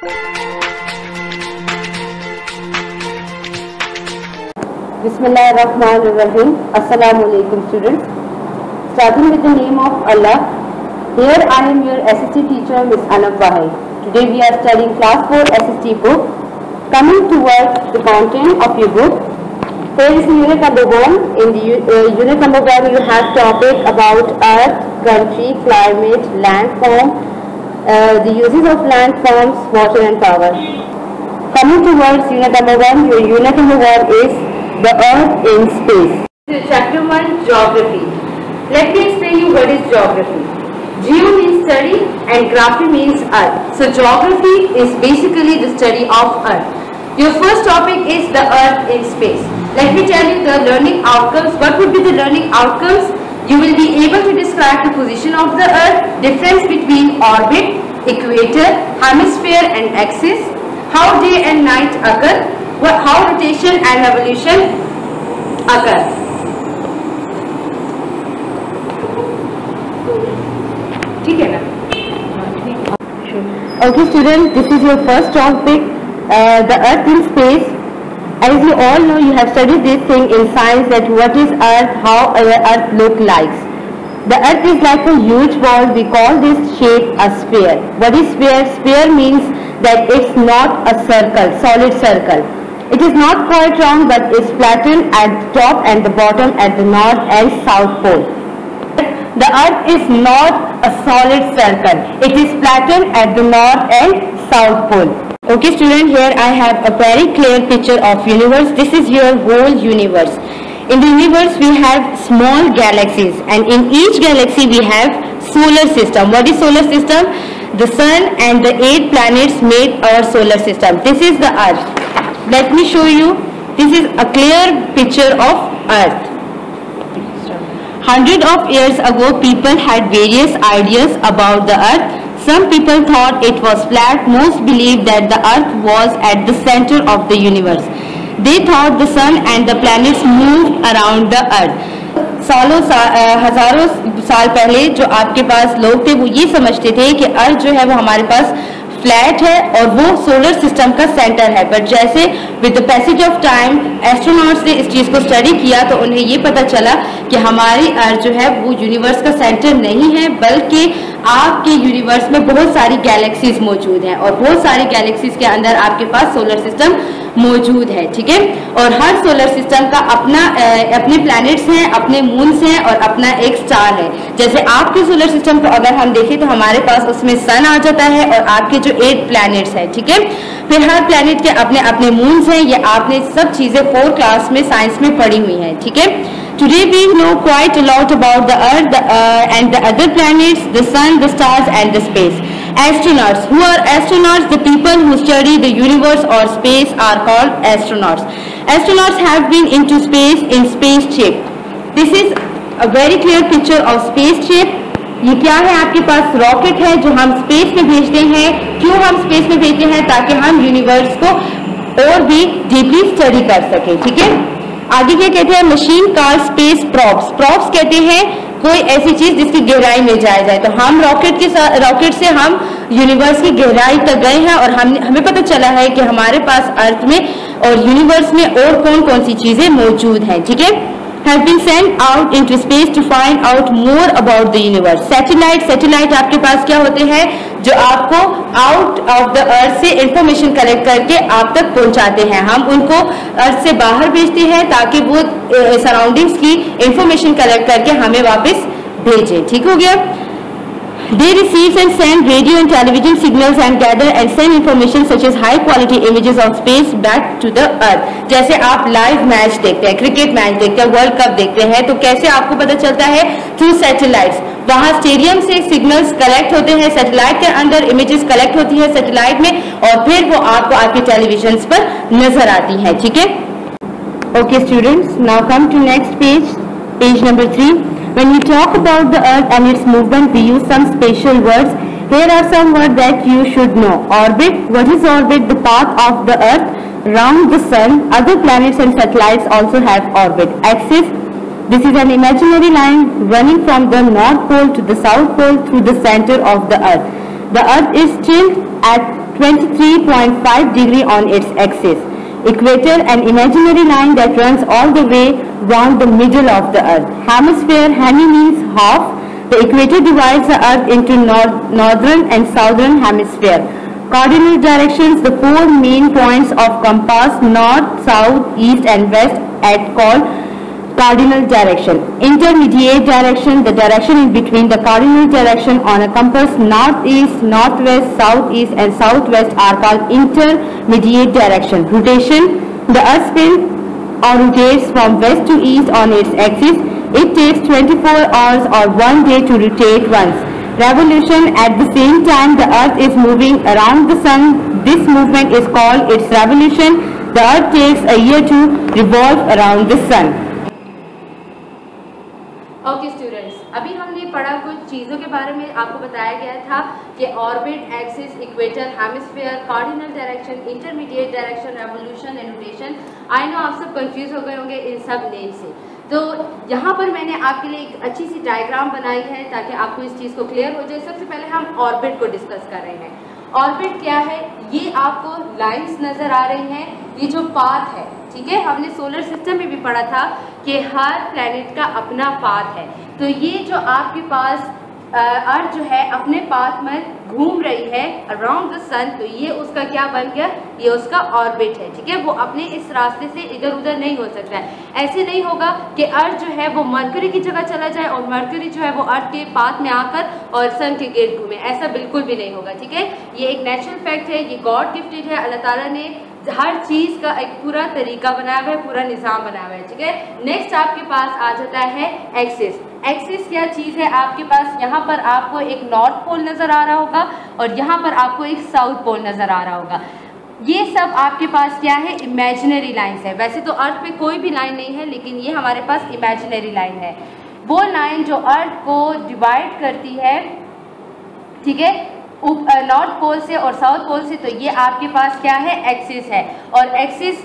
Bismillahirrahmanirrahim. Assalamu alaikum students. Starting with the name of Allah. Here I am your SST teacher, Ms. Anab Wahai. Today we are studying class 4 SST book. Coming towards the content of your book. Here is unit number 1. In the unit number 1 you have topic about earth, country, climate, landform, the uses of landforms, water and power. Coming towards unit number 1, your unit number 1 is the earth in space. Chapter 1, Geography. Let me explain you what is geography. Geo means study and graphy means earth. So geography is basically the study of earth. Your first topic is the earth in space. Let me tell you the learning outcomes. What would be the learning outcomes? You will be able to describe the position of the earth, difference between orbit, equator, hemisphere and axis, how day and night occur, how rotation and revolution occur. ठीक है ना? Okay students, this is your first topic, the earth in space. As you all know, you have studied this thing in science, that what is earth, how earth look like. The earth is like a huge ball. We call this shape a sphere. What is sphere? Sphere means that it's not a circle, solid circle. It is not quite round, but it's flattened at the top and the bottom at the north and south pole. The earth is not a solid circle. It is flattened at the north and south pole. Okay student, here I have a very clear picture of universe. This is your whole universe. In the universe we have small galaxies, and in each galaxy we have solar system. What is solar system? The sun and the 8 planets made our solar system. This is the earth. Let me show you. This is a clear picture of earth. Hundreds of years ago people had various ideas about the earth. Some people thought it was flat. Most believed that the earth was at the center of the universe. They thought the sun and the planets moved around the earth. हजारों साल पहले जो आपके पास लोग थे वो ये समझते थे कि अर्थ जो है वो हमारे पास फ्लैट है और वो सोलर सिस्टम का सेंटर है. बट जैसे with the passage of time astronauts ने इस चीज़ को स्टडी किया तो उन्हें ये पता चला कि हमारी अर्थ जो है वो यूनिवर्स का सेंटर नहीं है, बल्कि आपके यूनिवर्स में बहुत सारी गैलेक्सीज मौजूद हैं और बहुत सारी गैलेक्सीज के अंदर आपके पास सोलर सिस्टम मौजूद है. ठीक है, और हर सोलर सिस्टम का अपने प्लैनेट्स हैं, अपने मून्स हैं और अपना एक स्टार है. जैसे आपके सोलर सिस्टम को अगर हम देखें तो हमारे पास उसमें सन आ जाता है और आपके जो 8 प्लैनेट्स हैं. ठीक है, फिर हर प्लैनेट के अपने अपने मून्स हैं. ये आपने सब चीजें 4 क्लास में साइंस में पढ़ी हुई हैं. ठीक है, today we know quite a lot about the earth and the other planets, the sun, the stars and the space. Astronauts. Who are astronauts? The people who study the universe or space are called astronauts. Astronauts have been into space in spaceship. This is a very clear picture of spaceship. ये क्या है? आपके पास rocket है जो हम space में भेजते हैं. क्यों हम स्पेस में भेजते हैं? ताकि हम यूनिवर्स को और भी डीपली स्टडी कर सकें. ठीक है, आगे क्या कहते हैं? Machine car space props. Props कहते हैं कोई ऐसी चीज जिसकी गहराई में जाया जाए. तो हम रॉकेट से हम यूनिवर्स की गहराई तक गए हैं और हमें पता चला है कि हमारे पास अर्थ में और यूनिवर्स में और कौन कौन सी चीजें मौजूद हैं. ठीक है, have been sent out into space to find out more about the universe. Satellite आपके पास क्या होते हैं? जो आपको आउट ऑफ द अर्थ से इंफॉर्मेशन कलेक्ट करके आप तक पहुंचाते हैं. हम उनको अर्थ से बाहर भेजते हैं ताकि वो सराउंडिंग्स की इंफॉर्मेशन कलेक्ट करके हमें वापस भेजें. ठीक हो गया. They receive and send radio and television signals and gather and send information such as high quality images of space back to the earth. जैसे आप लाइव मैच देखते हैं, क्रिकेट मैच देखते हैं, वर्ल्ड कप देखते हैं, तो कैसे आपको पता चलता है? Through satellites. वहाँ स्टेडियम से सिग्नल्स कलेक्ट होते हैं, सैटेलाइट के अंदर इमेजेस कलेक्ट होती है सैटेलाइट में और फिर वो आपको आपके टेलीविजन पर नजर आती है. ठीक है. Okay students, now come to next page, page number 3. When we talk about the earth and its movement, we use some special words. Here are some words that you should know. Orbit. What is orbit? The path of the earth round the sun. Other planets and satellites also have orbit. Axis. This is an imaginary line running from the north pole to the south pole through the center of the earth. The earth is tilted at 23.5 degree on its axis. Equator, an imaginary line that runs all the way round the middle of the earth. Hemisphere, hemi means half. The equator divides the earth into northern and southern hemisphere. Cardinal directions, the four main points of compass, north, south, east and west, are called cardinal direction. Intermediate direction, the direction in between the cardinal direction on a compass, northeast, northwest, southeast and southwest, are called intermediate direction. Rotation, the earth spins or rotates from west to east on its axis. It takes 24 hours or 1 day to rotate once. Revolution, at the same time the earth is moving around the sun, this movement is called its revolution. The earth takes a year to revolve around the sun. Okay students, अभी हमने पढ़ा कुछ चीज़ों के बारे में, आपको बताया गया था कि orbit, axis, equator, hemisphere, cardinal direction, intermediate direction, revolution and rotation. I know आप सब कंफ्यूज हो गए होंगे इन सब नेम से, तो यहाँ पर मैंने आपके लिए एक अच्छी सी डायग्राम बनाई है ताकि आपको इस चीज़ को क्लियर हो जाए। सबसे पहले हम ऑर्बिट को डिस्कस कर रहे हैं। ऑर्बिट क्या है? ये आपको लाइंस नज़र आ रही हैं, ये जो पाथ है, ठीक है, हमने सोलर सिस्टम में भी पढ़ा था कि हर प्लैनेट का अपना पाथ है। तो ये जो आपके पास अर्थ जो है अपने पाथ में घूम रही है अराउंड द सन, तो ये उसका क्या बन गया? ये उसका ऑर्बिट है, ठीक है। वो अपने इस रास्ते से इधर उधर नहीं हो सकता है। ऐसे नहीं होगा कि अर्थ जो है वो मरकरी की जगह चला जाए और मरकरी जो है वो अर्थ के पाथ में आकर और सन के गिर्द घूमे, ऐसा बिल्कुल भी नहीं होगा, ठीक है। ये एक नेचुरल फैक्ट है, ये गॉड गिफ्टेड है। अल्लाह ताला ने हर चीज़ का एक पूरा तरीका बनाया हुआ है, पूरा निज़ाम बनाया हुआ है, ठीक है। नेक्स्ट आपके पास आ जाता है एक्सिस। एक्सिस क्या चीज़ है? आपके पास यहाँ पर आपको एक नॉर्थ पोल नज़र आ रहा होगा और यहाँ पर आपको एक साउथ पोल नज़र आ रहा होगा। ये सब आपके पास क्या है? इमेजिनरी लाइन्स है। वैसे तो अर्थ पे कोई भी लाइन नहीं है, लेकिन ये हमारे पास इमेजिनरी लाइन है। वो लाइन जो अर्थ को डिवाइड करती है, ठीक है, नॉर्थ पोल से और साउथ पोल से, तो ये आपके पास क्या है? एक्सिस है। और एक्सिस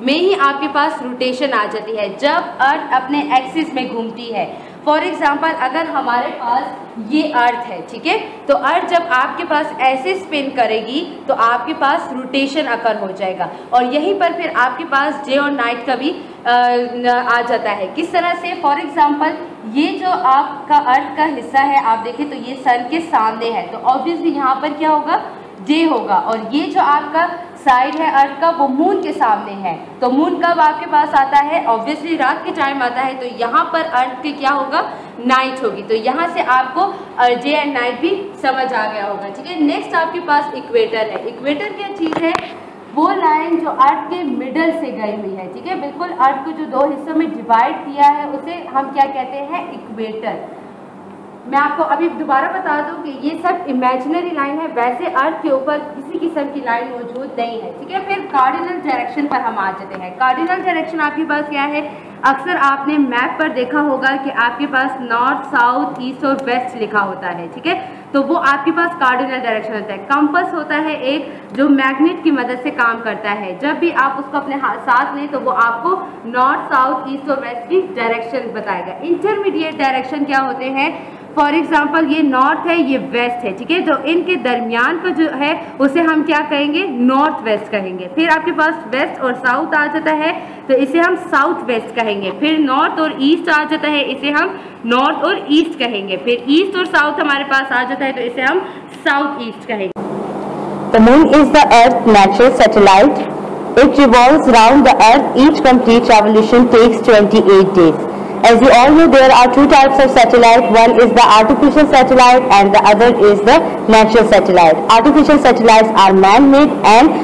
में ही आपके पास रोटेशन आ जाती है जब अर्थ अपने एक्सिस में घूमती है। फॉर एग्जाम्पल, अगर हमारे पास ये अर्थ है, ठीक है, तो अर्थ जब आपके पास ऐसे स्पिन करेगी तो आपके पास रोटेशन अकर हो जाएगा और यहीं पर फिर आपके पास डे और नाइट का भी आ जाता है। किस तरह से? फॉर एग्जाम्पल, ये जो आपका अर्थ का हिस्सा है, आप देखें तो ये सन के सामने है, तो ऑब्वियसली यहाँ पर क्या होगा? डे होगा। और ये जो आपका साइड है अर्थ का, वो मून के सामने है, तो मून कब आपके पास आता है? ऑब्वियसली रात के टाइम आता है, तो यहाँ पर अर्थ के क्या होगा? नाइट होगी। तो यहाँ से आपको डे एंड नाइट भी समझ आ गया होगा, ठीक है। नेक्स्ट आपके पास इक्वेटर है। इक्वेटर क्या चीज़ है? वो लाइन जो अर्थ के मिडल से गई हुई है, ठीक है, बिल्कुल अर्थ को जो दो हिस्सों में डिवाइड किया है उसे हम क्या कहते हैं? इक्वेटर। मैं आपको अभी दोबारा बता दूं कि ये सब इमेजिनरी लाइन है, वैसे अर्थ के ऊपर किसी किस्म की लाइन मौजूद नहीं है, ठीक है। फिर कार्डिनल डायरेक्शन पर हम आ जाते हैं। कार्डिनल डायरेक्शन आपके पास क्या है? अक्सर आपने मैप पर देखा होगा कि आपके पास नॉर्थ, साउथ, ईस्ट और वेस्ट लिखा होता है, ठीक है, तो वो आपके पास कार्डिनल डायरेक्शन होता है। कंपास होता है एक जो मैग्नेट की मदद से काम करता है, जब भी आप उसको अपने साथ लें तो वो आपको नॉर्थ, साउथ, ईस्ट और वेस्ट की डायरेक्शन बताएगा। इंटरमीडिएट डायरेक्शन क्या होते हैं? फॉर एग्जाम्पल, ये नॉर्थ है, ये वेस्ट है, ठीक है, तो इनके दरमियान का जो है उसे हम क्या कहेंगे? नॉर्थ वेस्ट कहेंगे। फिर आपके पास वेस्ट और साउथ आ जाता है, तो इसे हम साउथ वेस्ट कहेंगे। फिर नॉर्थ और ईस्ट आ जाता है, इसे हम नॉर्थ और ईस्ट कहेंगे। फिर ईस्ट और साउथ हमारे पास आ जाता है, तो इसे हम साउथ ईस्ट कहेंगे। The moon is the Earth's natural satellite. It revolves round the Earth. Each complete revolution takes 28 days. As you all know, there are two types of satellite. One is the artificial satellite and the other is the natural satellite. Artificial satellites are man-made and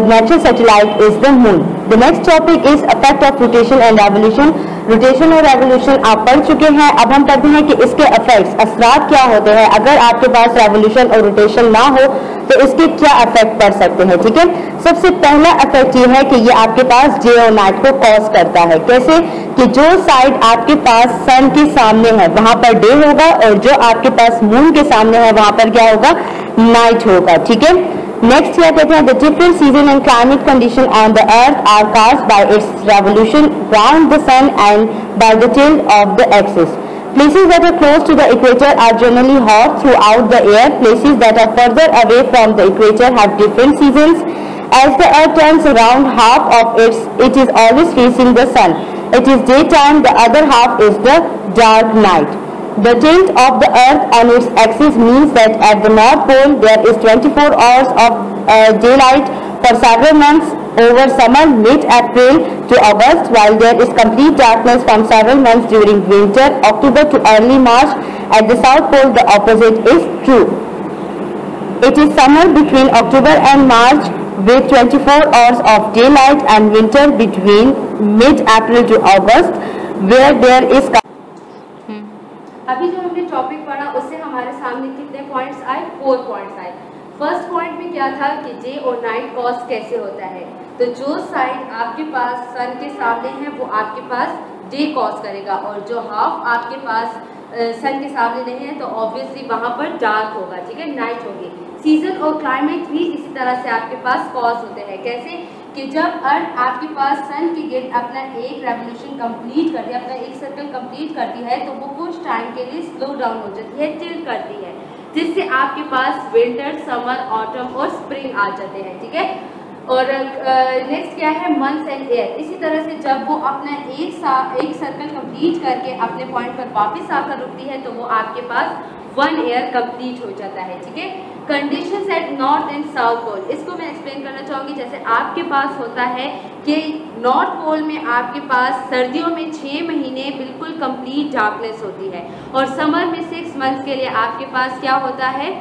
natural satellite is the moon. The next topic is effect of rotation and revolution. Rotation और revolution आप पढ़ चुके हैं। अब हम पढ़ते हैं कि इसके इफेक्ट्स, असरात क्या होते हैं। अगर आपके पास रेवोल्यूशन और रोटेशन ना हो तो इसके क्या इफेक्ट पड़ सकते हैं, ठीक है। सबसे पहला इफेक्ट ये है कि ये आपके पास डे और नाइट को कॉज करता है। कैसे? कि जो साइड आपके पास सन के सामने है वहां पर डे होगा और जो आपके पास मून के सामने है वहां पर क्या होगा? नाइट होगा, ठीक है। नेक्स्ट क्या कहते हैं? The different season and climate condition on the earth are caused by its revolution round the sun and by the tilt of the axis. Places that are close to the equator are generally hot throughout the year. Places that are further away from the equator have different seasons. As the earth turns around, half of it is always facing the sun. It is daytime, the other half is the dark night. The tilt of the earth on its axis means that at the North Pole there is 24 hours of daylight for several months over summer, mid-April to August, while there is complete darkness from several months during winter, October to early March. At the South Pole, the opposite is true. It is summer between October and March with 24 hours of daylight, and winter between mid-April to August, where there is अभी जो हमने topic पढ़ा उससे हमारे सामने कितने points आए? 4 points आए। फर्स्ट पॉइंट में क्या था कि डे और नाइट कॉस कैसे होता है। तो जो साइड आपके पास सन के सामने है वो आपके पास डे कॉस करेगा, और जो हाफ आपके पास सन के सामने नहीं है तो ऑब्वियसली वहाँ पर डार्क होगा, ठीक है, नाइट होगी। सीजन और क्लाइमेट भी इसी तरह से आपके पास कॉस होते हैं। कैसे कि जब अर्थ आपके पास सन के गिर्द अपना एक रेवोल्यूशन कंप्लीट करती है, अपना एक सर्कल कंप्लीट करती है, तो वो कुछ टाइम के लिए स्लो डाउन हो जाती है, टिल्ट करती है, जिससे आपके पास विंटर, समर, ऑटम और स्प्रिंग आ जाते हैं, ठीक है। और नेक्स्ट क्या है? Months and year. इसी तरह से जब वो अपना एक सर्कल कंप्लीट करके अपने पॉइंट पर वापस आकर रुकती है तो वो आपके पास 1 ईयर कंप्लीट हो जाता है, ठीक है। Conditions at north and south pole, इसको मैं एक्सप्लेन करना चाहूँगी। जैसे आपके पास होता है कि नॉर्थ पोल में आपके पास सर्दियों में 6 महीने बिल्कुल कंप्लीट डार्कनेस होती है, और समर में 6 मंथ्स के लिए आपके पास क्या होता है?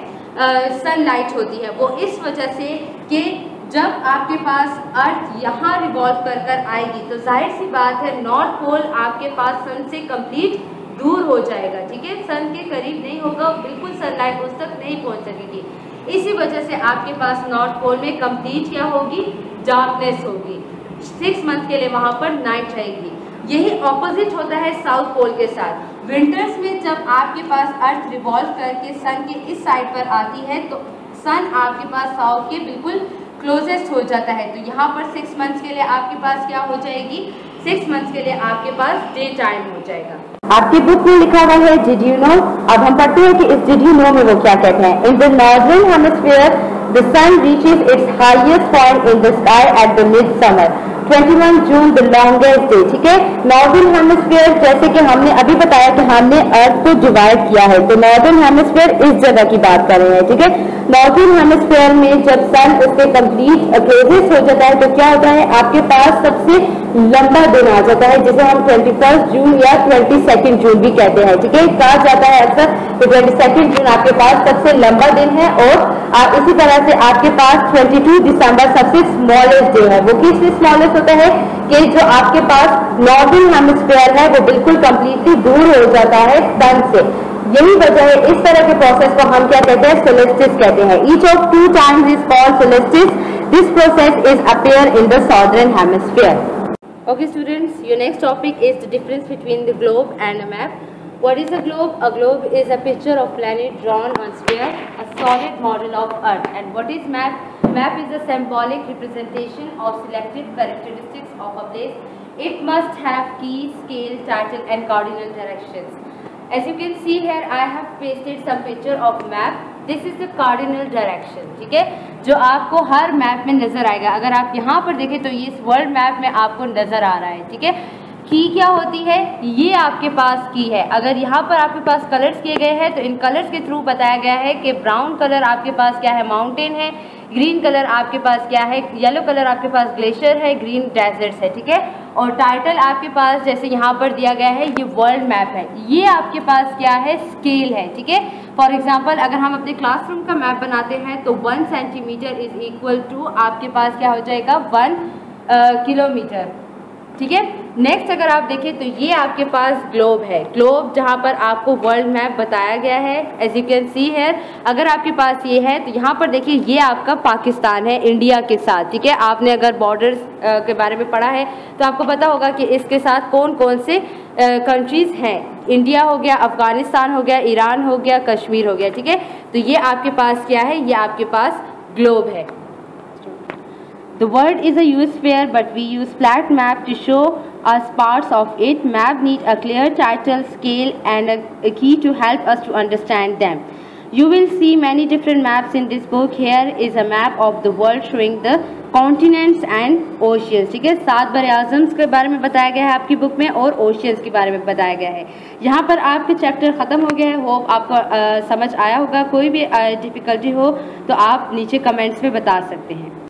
सनलाइट होती है। वो इस वजह से कि जब आपके पास अर्थ यहाँ रिवॉल्व कर कर आएगी तो जाहिर सी बात है नॉर्थ पोल आपके पास सन से कंप्लीट दूर हो जाएगा, ठीक है, सन के करीब नहीं होगा, बिल्कुल सनलाइट उस तक नहीं पहुँच सकेगी। इसी वजह से आपके पास नॉर्थ पोल में कंप्लीट क्या होगी? डार्कनेस होगी। 6 मंथ के लिए वहाँ पर नाइट रहेगी। यही ऑपोजिट होता है साउथ पोल के साथ। विंटर्स में जब आपके पास अर्थ रिवॉल्व करके सन के इस साइड पर आती है तो सन आपके पास साउथ के बिल्कुल क्लोजेस्ट हो जाता है, तो यहाँ पर 6 मंथ्स के लिए आपके पास क्या हो जाएगी? 6 मंथ्स के लिए आपके पास डे टाइम हो जाएगा। आपकी बुक में लिखा हुआ है डिड यू नो। अब हम पढ़ते हैं कि इस डिड यू नो में वो क्या कहते हैं। In the northern hemisphere the sun reaches its highest point in the sky at the mid summer 21 June the longest day, ठीक है। नॉर्दर्न हेमिस्फीयर, जैसे कि हमने अभी बताया कि हमने अर्थ को डिवाइड किया है, तो नॉर्दर्न हेमिस्फीयर इस जगह की बात कर रहे हैं, ठीक है। नॉर्दर्न हेमिस्फीयर में जब सन उसके कंप्लीट क्लोजेस्ट हो जाता है तो क्या होता है? आपके पास सबसे लंबा दिन आ जाता है, जिसे हम 21 जून या 22 जून भी कहते हैं, ठीक है। कहा जाता है अक्सर तो 22 जून आपके पास सबसे लंबा दिन है, और इसी तरह से आपके पास 22 दिसंबर सबसे स्मॉलेस्ट डे है। वो किससे स्मॉलेस्ट होता है कि जो आपके पास नॉर्दर्न हेमिस्फीयर है वो बिल्कुल कंप्लीटली दूर हो जाता है सन से। यही वजह है, इस तरह के प्रोसेस को हम क्या कहते हैं? सोलेस्टिस कहते हैं। Each of 2 times is called solstice. This process is appear in the southern hemisphere. Okay students, your next topic is the difference between the globe and a map. What is a globe? A globe is a picture of planet drawn on sphere, a solid model of Earth. And what is map? Map is a symbolic representation of selected characteristics of a place. It must have key, scale, title and cardinal directions. As you can see here, I have pasted some picture of map. This is the cardinal direction, ठीक है, जो आपको हर map में नज़र आएगा। अगर आप यहाँ पर देखें तो ये इस वर्ल्ड मैप में आपको नज़र आ रहा है, ठीक है। की क्या होती है? ये आपके पास की है। अगर यहाँ पर आपके पास कलर्स किए गए हैं तो इन कलर्स के थ्रू बताया गया है कि ब्राउन कलर आपके पास क्या है? माउंटेन है। ग्रीन कलर आपके पास क्या है? येलो कलर आपके पास ग्लेशियर है, ग्रीन डेजर्ट्स है, ठीक है। और टाइटल आपके पास जैसे यहाँ पर दिया गया है ये वर्ल्ड मैप है। ये आपके पास क्या है? स्केल है, ठीक है। फॉर एग्जांपल अगर हम अपने क्लासरूम का मैप बनाते हैं तो 1 सेंटीमीटर इज इक्वल टू आपके पास क्या हो जाएगा? 1 किलोमीटर, ठीक है। नेक्स्ट अगर आप देखें तो ये आपके पास ग्लोब है। ग्लोब जहाँ पर आपको वर्ल्ड मैप बताया गया है, एज यू कैन सी है। अगर आपके पास ये है तो यहाँ पर देखिए ये आपका पाकिस्तान है इंडिया के साथ, ठीक है। आपने अगर बॉर्डर्स के बारे में पढ़ा है तो आपको पता होगा कि इसके साथ कौन कौन से कंट्रीज़ हैं। इंडिया हो गया, अफ़गानिस्तान हो गया, ईरान हो गया, कश्मीर हो गया, ठीक है। तो ये आपके पास क्या है? ये आपके पास ग्लोब है। The world is a U sphere, but we use flat map to show as parts of it. Map need a clear title, scale and a key to help us to understand them. You will see many different maps in this book. Here is a map of the world showing the continents and oceans. ठीक है, 7 बरे-आज़म्स के बारे में बताया गया है आपकी book में और ओशियंस के बारे में बताया गया है। यहाँ पर आपके चैप्टर ख़त्म हो गया है। होप आपको समझ आया होगा। कोई भी डिफ़िकल्टी हो तो आप नीचे कमेंट्स में बता सकते हैं।